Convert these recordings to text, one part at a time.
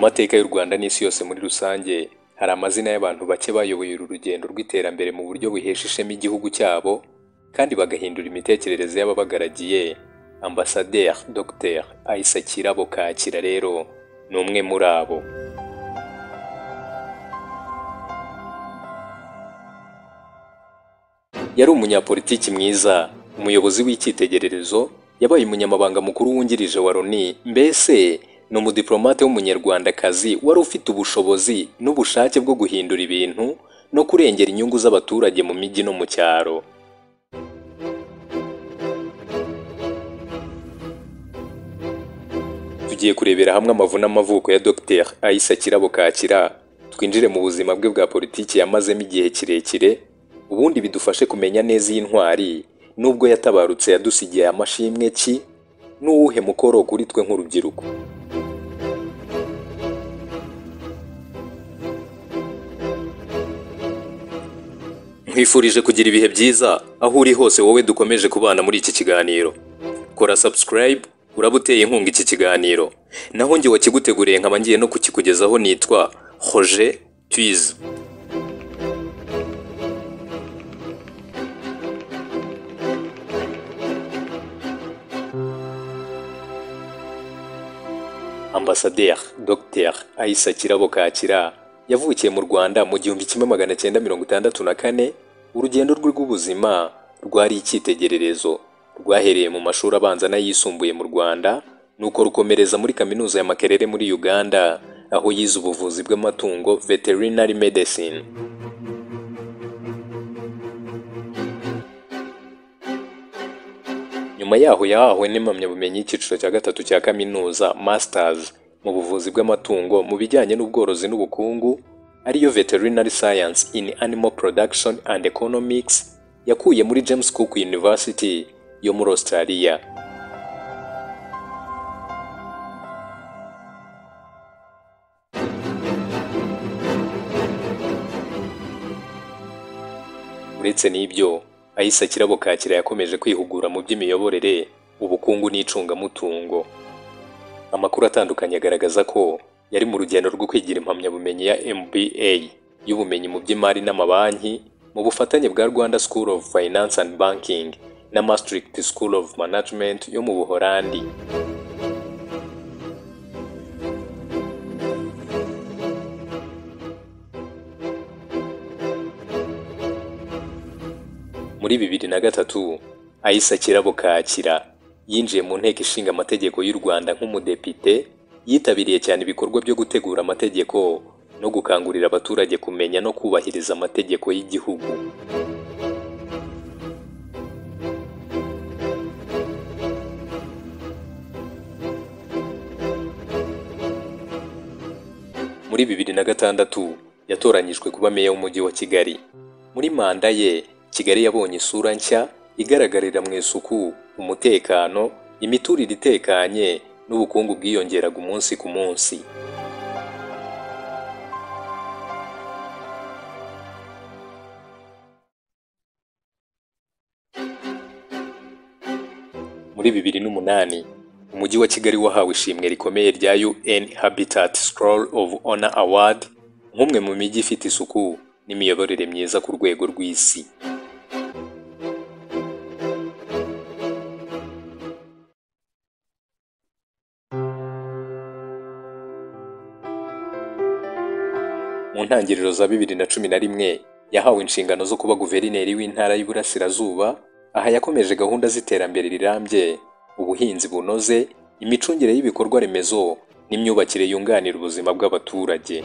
mateka y'u Rwanda n'isi yose muri rusange hari amazina y'abantu bake bayoboye uru rugendo rw'iterambere mu buryo buhesha ishema igihugu cyabo kandi bagahindura imitekerereze y'ababagaragiye. Ambasaderi Dr Aissa Kirabo Kakira rero ni umwe muri abo. Yari umunyapolitiki mwiza, umuyobozi w'icyitegererezo, yabaye umunyamabanga mukuru wungirije wa Loni, mbese ni umudiplomate w'umunyarwandakazi wari ufite ubushobozi n'ubushake bwo guhindura ibintu no kurengera inyungu z'abaturage mu mijyi no mu cyaro. Tugiye kurebera hamwe amavu n'amavuko ya Dr Aissa Kirabo Kakira, twinjire mu buzima bwe bwa politiki yamazemo igihe kirekire, ubundi bidufashe kumenya neza iyi ntwari nubwo yatabarutse yadusigiye amashimwe ki n'uwuhe mukoro kuri twe nk'urubyiruko. Nkwifurije kugira ibihe byiza aho uri hose wowe dukomeje kubana muri iki kiganiro. Kora subscribe uraba uteye inkunga iki kiganiro. Naho njye wakiguteguriye nkaba ngiye no kukikugezaho nitwa Roger Twize. Ambasaderi Dr Aissa Kirabo Kakira yavukiye mu Rwanda mu 1964. Urugendo rwe rw'ubuzima rwari icyitegererezo, rwahereye mu mashuri abanza n'ayisumbuye mu Rwanda, nuko rukomereza muri kaminuza ya Makerere muri Uganda, aho yize ubuvuzi bw'amatungo veterinary medicine. Nyuma yaho yahawe n'impamyabumenyi y'icyiciro cya gatatu cya kaminuza masters mu buvuzi bw'amatungo mu bijyanye n'ubworozi n'ubukungu, ariyo Veterinary Science in Animal Production and Economics, yakuye muri James Cook University yo muri Australia. Uretse n'ibyo, Aissa Kirabo Kakira yakomeje kwihugura mu by'imiyoborere, ubukungu n'icungamutungo. Amakuru atandukanye agaragaza ko yari mu rugendo rwo kwigira impamyabumenyi ya MBA y'ubumenyi mu by'imari n'amabanki mu bufatanye bwa Rwanda School of Finance and Banking na Maastricht School of Management yo mu Buholandi. Muri 2003, Aissa Kirabo Kakira yinjiye mu nteko ishinga amategeko y'u Rwanda nk'umudepite, yitabiriye cyane ibikorwa byo gutegura amategeko no gukangurira abaturage kumenya no kubahiriza amategeko y'igihugu. Muri 2006 yatoranyijwe kuba meya w'umujyi wa Kigali. Muri manda ye, Kigali yabonye isura nshya igaragarira mu isuku, umutekano, imiturire itekanye n'ubukungu bwiyongeraga umunsi ku munsi. Muri 2008, umujyi wa Kigali wahawe ishimwe rikomeye rya UN Habitat Scroll of Honor Award nk'umwe mu mijyi ifite isuku n'imiyoborere myiza ku rwego rw'isi. Mu ntangiriro za 2011 yahawe inshingano zo kuba guverineri w'intara y'Iburasirazuba, aha yakomeje gahunda z'iterambere rirambye, ubuhinzi bunoze, imicungire y'ibikorwa remezo n'imyubakire yunganira ubuzima bw'abaturage.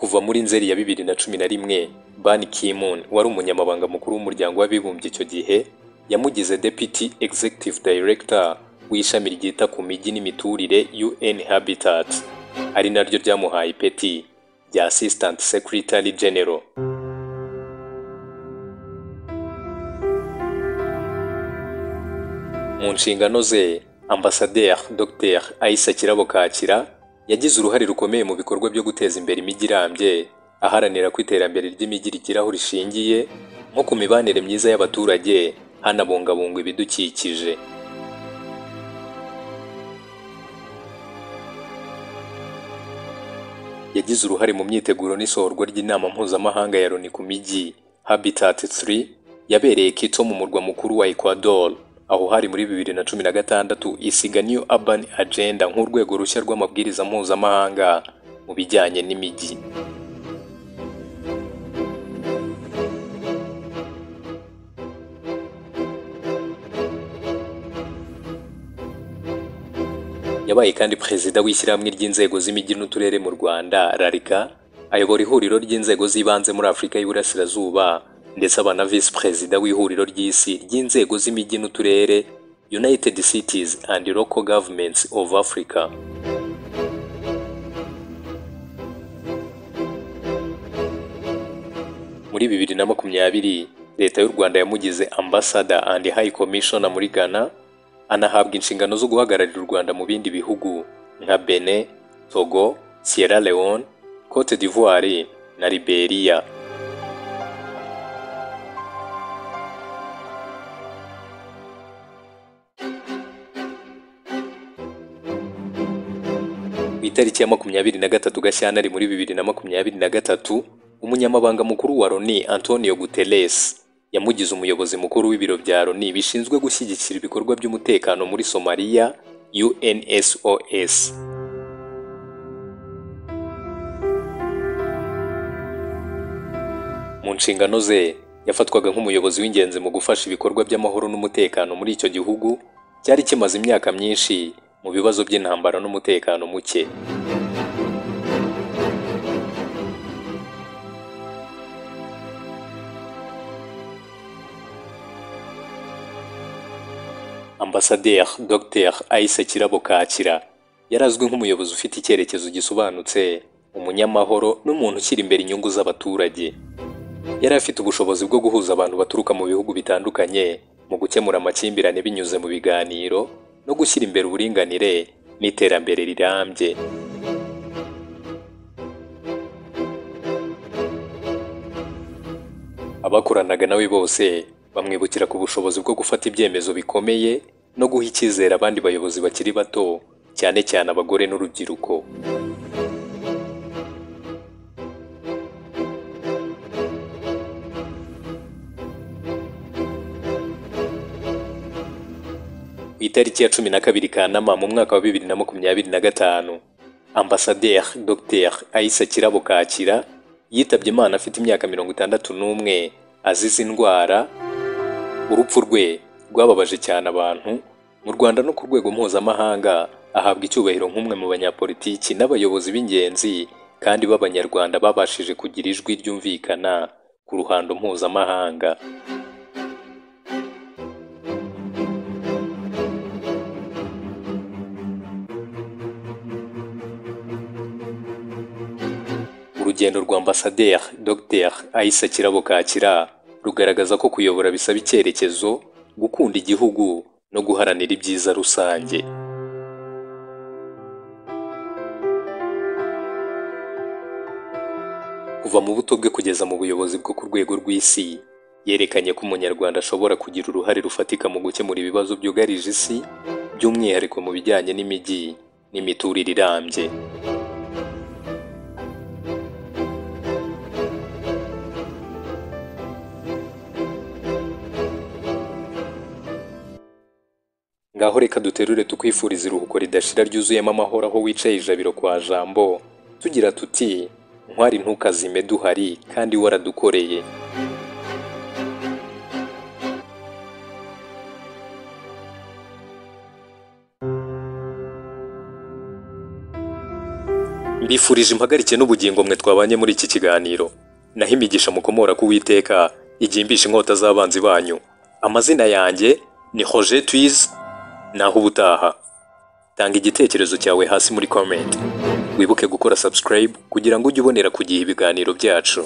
Kuva muri Nzeri ya 2011, Ban Ki-moon wari umunyamabanga mukuru w'umuryango w'abibumbye icyo gihe, yamugize Deputy Executive Director w'ishami ryita ku mijyi n'imiturire UN Habitat, ari naryo ryamuhaye ipeti rya Assistant Secretary General. Mu nshingano ze, Ambasaderi Dr Aissa Kirabo Kakira yagize uruhare rukomeye mu bikorwa byo guteza imbere imijyi irambye, aharanira ko iterambere ry'imijyi rigiraho rishingiye nko ku mibanire myiza y'abaturage hanabungabungwa ibidukikije. Yagize uruhare mu myiteguro n'isohorwa ry'inama mpuzamahanga ya Loni ku mijyi Habitat 3 yabereye Quito mu murwa mukuru wa Ecuador, aho hari muri 2016 isiga New Urban Agenda nk'urwego rushya rw'amabwiriza mpuzamahanga mu bijyanye n'imijyi. Yabaye kandi perezida w'ishyirahamwe ry'inzego z'imijyi n'uturere mu Rwanda RARICA, ayobora ihuriro ry'inzego z'ibanze muri Afurika y'Iburasirazuba, ndetse aba na visi perezida w'ihuriro ry'isi ry'inzego z'imijyi n'uturere United Cities and Local Governments of Africa. Muri 2020 leta y'u Rwanda yamugize Ambassador and High Commissioner muri Ghana, anahabwa inshingano zo guhagararira u Rwanda mu bindi bihugu nka Benin, Togo, Sierra Leone, Cote d'Ivoire na Liberia. Ku itariki ya 23 Gashyantare muri 2023, umunyamabanga mukuru wa Loni Antonio Guterres yamugize umuyobozi mukuru w'ibiro bya Loni bishinzwe gushyigikira ibikorwa by'umutekano muri Somalia, UNSOS. Mu nshingano ze yafatwaga nk'umuyobozi w'ingenzi mu gufasha ibikorwa by'amahoro n'umutekano muri icyo gihugu cyari kimaze imyaka myinshi mu bibazo by'intambara n'umutekano muke. Ambassadeur Dr Aissa Kirabo Kakira yarazwi nk'umuyobozi ufite icyerekezo gisobanutse, umunyamahoro n'umuntu ushyira imbere inyungu z'abaturage. Yari afite ubushobozi bwo guhuza abantu baturuka mu bihugu bitandukanye mu gukemura amakimbirane binyuze mu biganiro no gushyira imbere uburinganire n'iterambere rirambye. Abakoranaga nawe bose bamwibukira ku bushobozi bwo gufata ibyemezo bikomeye no guha icyizere abandi bayobozi bakiri bato, cyane cyane abagore n'urubyiruko. Ku itariki ya 12 Kanama mu mwaka wa 2025, Ambassadeur Dr Aissa Kirabo Kakira yitabye Imana afite imyaka 61 azize indwara. Urupfu rwe rwababaje cyane abantu mu Rwanda no ku rwego mpuzamahanga, ahabwa icyubahiro nk'umwe mu banyapolitiki n'abayobozi b'ingenzi kandi b'Abanyarwanda babashije kugira ijwi ryumvikana ku ruhando mpuzamahanga. Urugendo rwa Ambassadeur Dr Aissa Kirabo Kakira rugaragaza ko kuyobora bisaba icyerekezo, gukunda igihugu no guharanira ibyiza rusange. Kuva mu buto bwe kugeza mu buyobozi bwo ku rwego rw'isi, yerekanye ko Umunyarwanda ashobora kugira uruhare rufatika mu gukemura ibibazo byugarije isi, by'umwihariko mu bijyanye n'imijyi n'imiturire irambye. Ngaho reka duterure tukwifuriza iruhuko ridashira ryuzuyemo amahoro aho wicaye ijabiro kwa Jambo, tugira tuti ntwari ntukazime duhari kandi waradukoreye. Mbifurije impagarike n'ubugingo mwe twabanye muri iki kiganiro, naho imigisha mukomora ku Uwiteka igimbisha inkota z'abanzi banyu. Amazina yanjye ni Roger Twiz. Naho ubutaha, tanga igitekerezo cyawe hasi muri comment, wibuke gukora subscribe kugira ngo ujye ubonera ku gihe ibiganiro byacu.